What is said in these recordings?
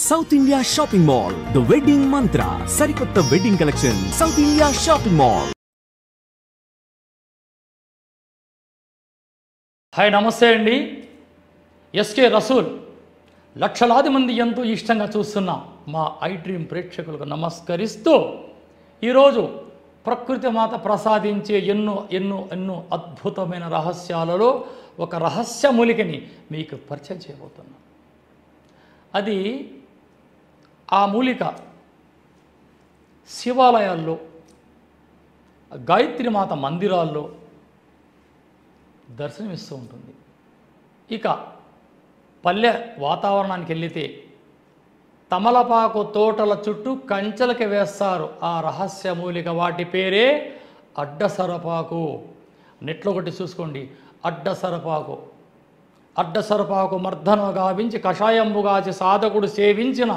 South India shopping mall the wedding మంత్ర సరికొత్త wedding collection south India shopping mall. Hi నమస్తే అండి. SK Rasool లక్షలాది మంది ఎంతో ఇష్టంగా చూస్తున్న మా ఐ డ్రీమ్ ప్రేక్షకులకు నమస్కరిస్తూ ఈరోజు ప్రకృతి మాత ప్రసాదించే ఎన్నో ఎన్నో ఎన్నో అద్భుతమైన రహస్యాలలో ఒక రహస్య మూలికని మీకు పరిచయం చేయబోతున్నాను. అది ఆ మూలిక శివాలయాల్లో, గాయత్రి మాత మందిరాల్లో దర్శనమిస్తూ ఉంటుంది. ఇక పల్లె వాతావరణానికి వెళితే తమలపాకు తోటల చుట్టూ కంచెలకి వేస్తారు ఆ రహస్య మూలిక. వాటి పేరే అడ్డసరపాకు. నెట్లో ఒకటి చూసుకోండి, అడ్డసరపాకు. అడ్డసరపాకు మర్దన గావించి కషాయంబుగాచి సాధకుడు సేవించిన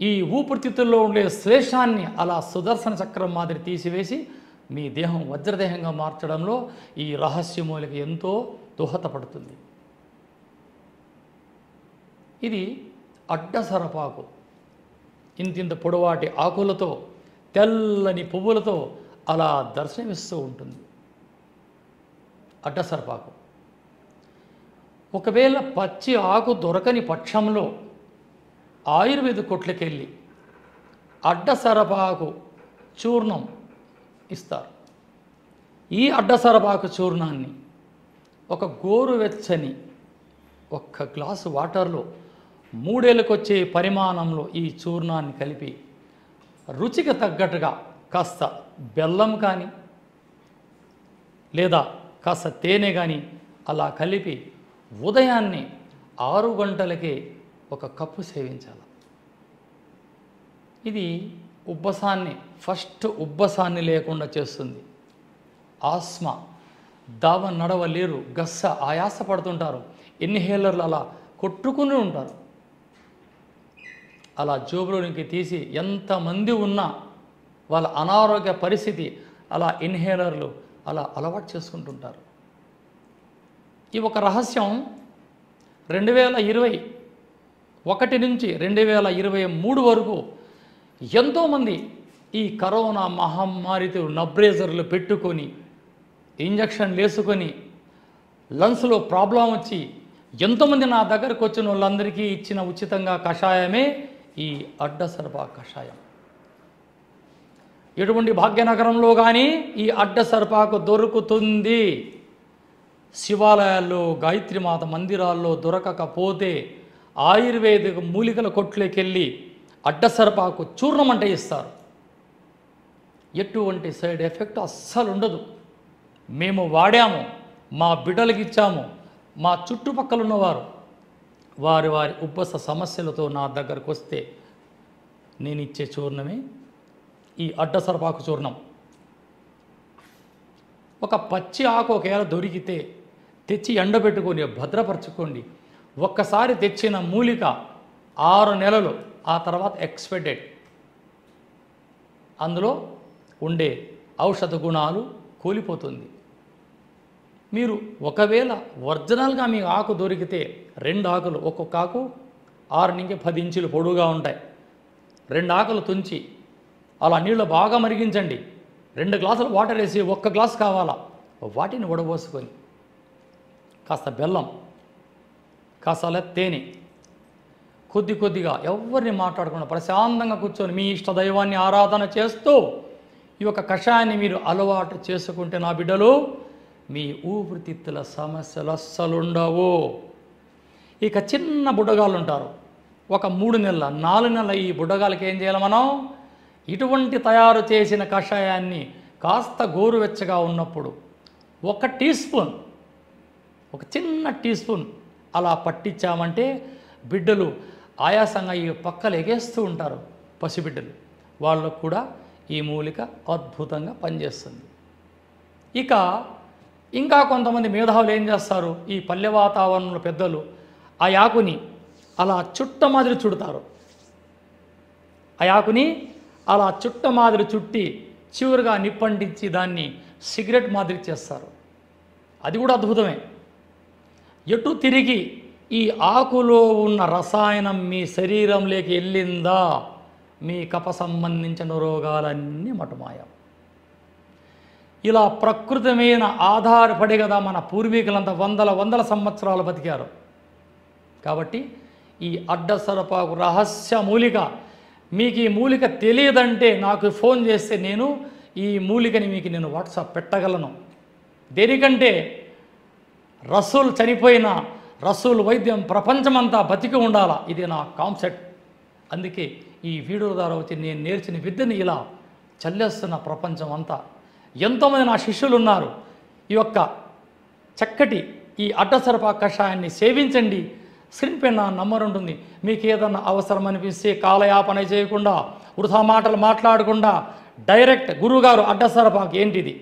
ఈ ఊపిరితిత్తుల్లో ఉండే శ్లేషాన్ని అలా సుదర్శన చక్రం మాదిరి తీసివేసి మీ దేహం వజ్రదేహంగా మార్చడంలో ఈ రహస్య మూలిక ఎంతో దోహదపడుతుంది. ఇది అడ్డసరపాకు. ఇంతింత పొడవాటి ఆకులతో, తెల్లని పువ్వులతో అలా దర్శనమిస్తూ ఉంటుంది అడ్డసరపాకు. ఒకవేళ పచ్చి ఆకు దొరకని పక్షంలో ఆయుర్వేద కొట్లకెళ్ళి అడ్డసరపాకు చూర్ణం ఇస్తారు. ఈ అడ్డసరపాకు చూర్ణాన్ని ఒక గోరువెచ్చని 1 గ్లాసు వాటర్లో 3 ఏళ్ళకొచ్చే పరిమాణంలో ఈ చూర్ణాన్ని కలిపి రుచికి తగ్గట్టుగా కాస్త బెల్లం కానీ లేదా కాస్త తేనె కానీ అలా కలిపి ఉదయాన్నే 6 గంటలకే 1 కప్పు సేవించాలి. ఇది ఉబ్బసాన్ని లేకుండా చేస్తుంది. ఆస్మా, దావ నడవలేరు, గస్స ఆయాస పడుతుంటారు, ఇన్హేలర్లు అలా కొట్టుకుని ఉంటారు. అలా జోబులోనికి తీసి ఎంతమంది ఉన్నా వాళ్ళ అనారోగ్య పరిస్థితి అలా ఇన్హేలర్లు అలా అలవాటు చేసుకుంటుంటారు. ఈ ఒక రహస్యం 2021 నుంచి 2023 వరకు ఎంతోమంది ఈ కరోనా మహమ్మారితో నబ్రేజర్లు పెట్టుకొని, ఇంజక్షన్లు వేసుకొని, లంగ్స్లో ప్రాబ్లం వచ్చి ఎంతోమంది నా దగ్గరకు వచ్చిన వాళ్ళందరికీ ఇచ్చిన ఉచితంగా కషాయమే ఈ అడ్డసరపాకు కషాయం. ఎటువంటి భాగ్యనగరంలో కానీ ఈ అడ్డసరపాకు దొరుకుతుంది. శివాలయాల్లో, గాయత్రి మాత మందిరాల్లో దొరకకపోతే ఆయుర్వేదిక మూలికల కొట్లోకెళ్ళి అడ్డసరపాకు చూర్ణం అంటే ఇస్తారు. ఎటువంటి సైడ్ ఎఫెక్ట్ అస్సలు ఉండదు. మేము వాడాము, మా బిడ్డలకి ఇచ్చాము. మా చుట్టుపక్కల ఉన్నవారు వారి ఉబ్బస సమస్యలతో నా దగ్గరకు వస్తే నేను ఇచ్చే చూర్ణమే ఈ అడ్డసరపాకు చూర్ణం. ఒక పచ్చి ఆకు ఒకవేళ దొరికితే తెచ్చి ఎండబెట్టుకొని భద్రపరచుకోండి. ఒక్కసారి తెచ్చిన మూలిక 6 నెలలు, ఆ తర్వాత ఎక్స్పైరీ డేట్, అందులో ఉండే ఔషధ గుణాలు కూలిపోతుంది. మీరు ఒకవేళ ఒరిజినల్గా మీ ఆకు దొరికితే 2 ఆకులు, ఒక్కొక్క ఆకు 6 నుంచి 10 ఇంచులు పొడవుగా ఉంటాయి. 2 ఆకులు తుంచి అలా నీళ్ళు బాగా మరిగించండి. 2 గ్లాసులు వాటర్ వేసి 1 గ్లాస్ కావాలా, వాటిని వడబోసుకొని కాస్త బెల్లం, కాస్త తేనె, కొద్దిగా ఎవరిని మాట్లాడకుండా ప్రశాంతంగా కూర్చొని మీ ఇష్ట దైవాన్ని ఆరాధన చేస్తూ ఈ యొక్క కషాయాన్ని మీరు అలవాటు చేసుకుంటే నా బిడ్డలు మీ ఊపిరితిత్తుల సమస్యలు అస్సలుండవు. ఇక చిన్న బుడ్డగాళ్ళు ఉంటారు, ఒక 3 నెలల 4 నెలల ఈ బుడ్డగాళ్ళకి ఏం చేయాలి మనం? ఇటువంటి తయారు చేసిన కషాయాన్ని కాస్త గోరువెచ్చగా ఉన్నప్పుడు 1 టీ స్పూన్, ఒక చిన్న టీ స్పూన్ అలా పట్టించామంటే బిడ్డలు ఆయాసంగా ఈ పక్కలు ఎగేస్తూ ఉంటారు. పసిబిడ్డలు, వాళ్ళకు కూడా ఈ మూలిక అద్భుతంగా పనిచేస్తుంది. ఇక ఇంకా కొంతమంది మేధావులు ఏం చేస్తారు, ఈ పల్లె వాతావరణంలో పెద్దలు ఆ ఆకుని అలా చుట్ట మాదిరి చుడతారు. ఆ ఆకుని అలా చుట్ట మాదిరి చుట్టి చివరిగా నిప్పంటించి దాన్ని సిగరెట్ మాదిరి చేస్తారు. అది కూడా అద్భుతమే. ఎటు తిరిగి ఈ ఆకులో ఉన్న రసాయనం మీ శరీరంలోకి వెళ్ళిందా మీ కఫ సంబంధించిన రోగాలన్నీ మటుమాయం. ఇలా ప్రకృతి మీద ఆధారపడి కదా మన పూర్వీకులంతా వందల సంవత్సరాలు బతికారు. కాబట్టి ఈ అడ్డసరపాకు రహస్య మూలిక, మీకు ఈ మూలిక తెలియదంటే నాకు ఫోన్ చేస్తే నేను ఈ మూలికని మీకు నేను వాట్సాప్ పెట్టగలను. దేనికంటే రసూల్ చనిపోయిన రసూల్ వైద్యం ప్రపంచమంతా బతికి ఉండాలా, ఇది నా కాన్సెప్ట్. అందుకే ఈ వీడియో ద్వారా వచ్చి నేను నేర్చిన విద్యని ఇలా చల్లేస్తున్న ప్రపంచం అంతా. ఎంతోమంది నా శిష్యులు ఉన్నారు. ఈ యొక్క చక్కటి ఈ అడ్డసరపాకు కషాయాన్ని సేవించండి. స్క్రీన్ పైన నా నంబర్ ఉంటుంది. మీకు ఏదన్నా అవసరం అనిపిస్తే కాలయాపన చేయకుండా, వృధా మాటలు మాట్లాడకుండా డైరెక్ట్ గురువుగారు అడ్డసరపాకు ఏంటిది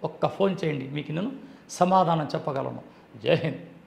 ఒక్క ఫోన్ చేయండి, మీకు నేను సమాధానం చెప్పగలను. జై హింద్.